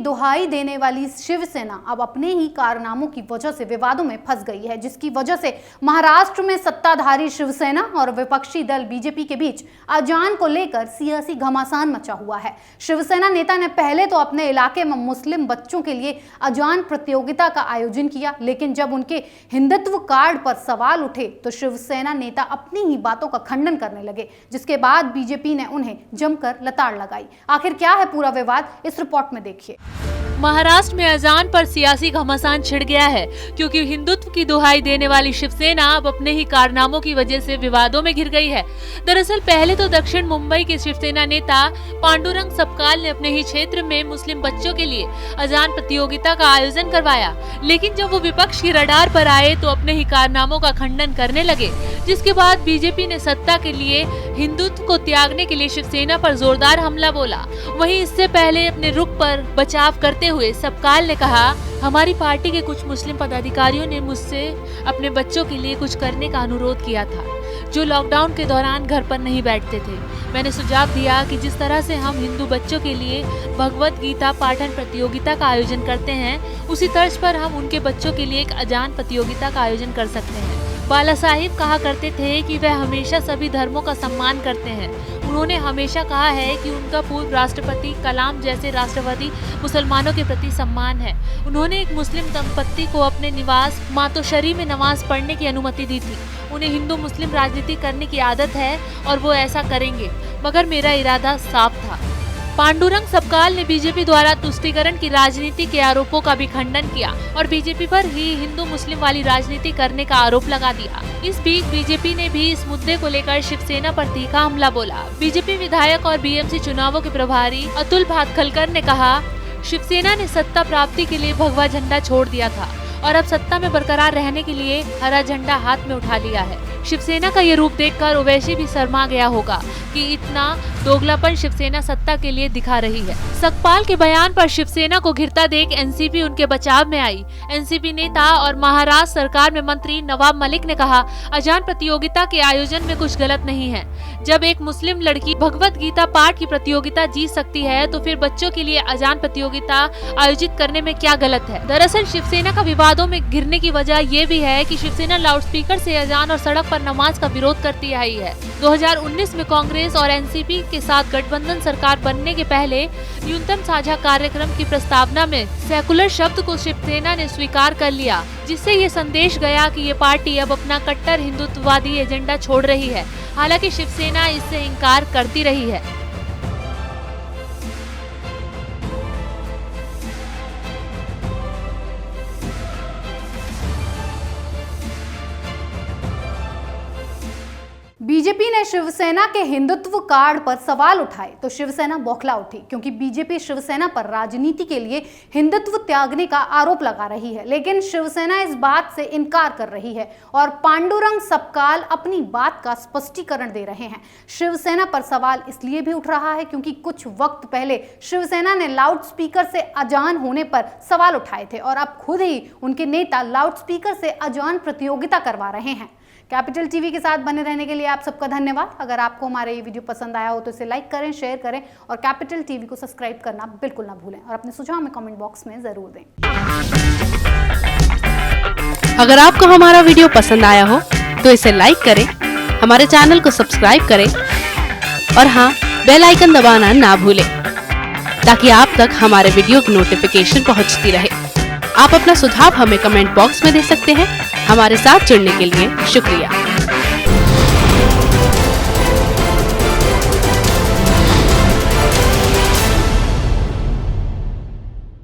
दुहाई देने वाली शिवसेना अब अपने ही कारनामों की वजह से विवादों में फंस गई है, जिसकी वजह से महाराष्ट्र में सत्ताधारी शिवसेना और विपक्षी दल बीजेपी के बीच अजान को लेकर सियासी घमासान मचा हुआ है। शिवसेना नेता ने पहले तो अपने इलाके में मुस्लिम बच्चों के लिए अजान प्रतियोगिता का आयोजन किया, लेकिन जब उनके हिंदुत्व कार्ड पर सवाल उठे तो शिवसेना नेता अपनी ही बातों का खंडन करने लगे, जिसके बाद बीजेपी ने उन्हें जमकर लताड़ लगाई। आखिर क्या है पूरा विवाद, इस रिपोर्ट में देखिए। महाराष्ट्र में अजान पर सियासी घमासान छिड़ गया है, क्योंकि हिंदुत्व की दुहाई देने वाली शिवसेना अब अपने ही कारनामों की वजह से विवादों में घिर गई है। दरअसल पहले तो दक्षिण मुंबई के शिवसेना नेता पांडुरंग सपकाल ने अपने ही क्षेत्र में मुस्लिम बच्चों के लिए अजान प्रतियोगिता का आयोजन करवाया, लेकिन जब वो विपक्ष की रडार पर आए तो अपने ही कारनामों का खंडन करने लगे, जिसके बाद बीजेपी ने सत्ता के लिए हिंदुत्व को त्यागने के लिए शिवसेना पर जोरदार हमला बोला। वहीं इससे पहले अपने रुख पर बचाव करते हुए सपकाल ने कहा, हमारी पार्टी के कुछ मुस्लिम पदाधिकारियों ने मुझसे अपने बच्चों के लिए कुछ करने का अनुरोध किया था, जो लॉकडाउन के दौरान घर पर नहीं बैठते थे। मैंने सुझाव दिया कि जिस तरह से हम हिंदू बच्चों के लिए भगवत गीता पाठन प्रतियोगिता का आयोजन करते हैं, उसी तर्ज पर हम उनके बच्चों के लिए एक अजान प्रतियोगिता का आयोजन कर सकते हैं। बाला साहिब कहा करते थे कि वह हमेशा सभी धर्मों का सम्मान करते हैं। उन्होंने हमेशा कहा है कि उनका पूर्व राष्ट्रपति कलाम जैसे राष्ट्रवादी मुसलमानों के प्रति सम्मान है। उन्होंने एक मुस्लिम दंपत्ति को अपने निवास मातोश्री में नमाज पढ़ने की अनुमति दी थी। उन्हें हिंदू मुस्लिम राजनीति करने की आदत है और वो ऐसा करेंगे, मगर मेरा इरादा साफ था। पांडुरंग सपकाल ने बीजेपी द्वारा तुष्टीकरण की राजनीति के आरोपों का भी खंडन किया और बीजेपी पर ही हिंदू मुस्लिम वाली राजनीति करने का आरोप लगा दिया। इस बीच बीजेपी ने भी इस मुद्दे को लेकर शिवसेना पर तीखा हमला बोला। बीजेपी विधायक और बीएमसी चुनावों के प्रभारी अतुल भातखलकर ने कहा, शिवसेना ने सत्ता प्राप्ति के लिए भगवा झंडा छोड़ दिया था और अब सत्ता में बरकरार रहने के लिए हरा झंडा हाथ में उठा लिया है। शिवसेना का ये रूप देखकर ओवैसी भी शर्मा गया होगा कि इतना दोगलापन शिवसेना सत्ता के लिए दिखा रही है। सपकाल के बयान पर शिवसेना को घिरता देख एनसीपी उनके बचाव में आई। एनसीपी नेता और महाराष्ट्र सरकार में मंत्री नवाब मलिक ने कहा, अजान प्रतियोगिता के आयोजन में कुछ गलत नहीं है। जब एक मुस्लिम लड़की भगवत गीता पाठ की प्रतियोगिता जीत सकती है तो फिर बच्चों के लिए अजान प्रतियोगिता आयोजित करने में क्या गलत है। दरअसल शिवसेना का विवादों में घिरने की वजह ये भी है कि शिवसेना लाउडस्पीकर से अजान और सड़क पर नमाज का विरोध करती आई है। 2019 में कांग्रेस और एनसीपी के साथ गठबंधन सरकार बनने के पहले न्यूनतम साझा कार्यक्रम की प्रस्तावना में सेकुलर शब्द को शिवसेना ने स्वीकार कर लिया, जिससे ये संदेश गया कि ये पार्टी अब अपना कट्टर हिंदुत्ववादी एजेंडा छोड़ रही है। हालांकि शिवसेना इससे इनकार करती रही है। बीजेपी ने शिवसेना के हिंदुत्व कार्ड पर सवाल उठाए तो शिवसेना बौखला उठी, क्योंकि बीजेपी शिवसेना पर राजनीति के लिए हिंदुत्व त्यागने का आरोप लगा रही है, लेकिन शिवसेना इस बात से इनकार कर रही है और पांडुरंग सपकाल अपनी बात का स्पष्टीकरण दे रहे हैं। शिवसेना पर सवाल इसलिए भी उठ रहा है क्योंकि कुछ वक्त पहले शिवसेना ने लाउडस्पीकर से अजान होने पर सवाल उठाए थे और अब खुद ही उनके नेता लाउडस्पीकर से अजान प्रतियोगिता करवा रहे हैं। कैपिटल टीवी के साथ बने रहने के लिए आप सबका धन्यवाद। अगर आपको हमारा ये वीडियो पसंद आया हो तो इसे लाइक करें, शेयर करें और कैपिटल टीवी को सब्सक्राइब करना बिल्कुल ना भूलें और अपने सुझाव में कमेंट बॉक्स में जरूर दें। अगर आपको हमारा वीडियो पसंद आया हो तो इसे लाइक करें, हमारे चैनल को सब्सक्राइब करें और हाँ, बेल आइकन दबाना ना भूलें ताकि आप तक हमारे वीडियो की नोटिफिकेशन पहुंचती रहे। आप अपना सुझाव हमें कमेंट बॉक्स में दे सकते हैं। हमारे साथ जुड़ने के लिए शुक्रिया।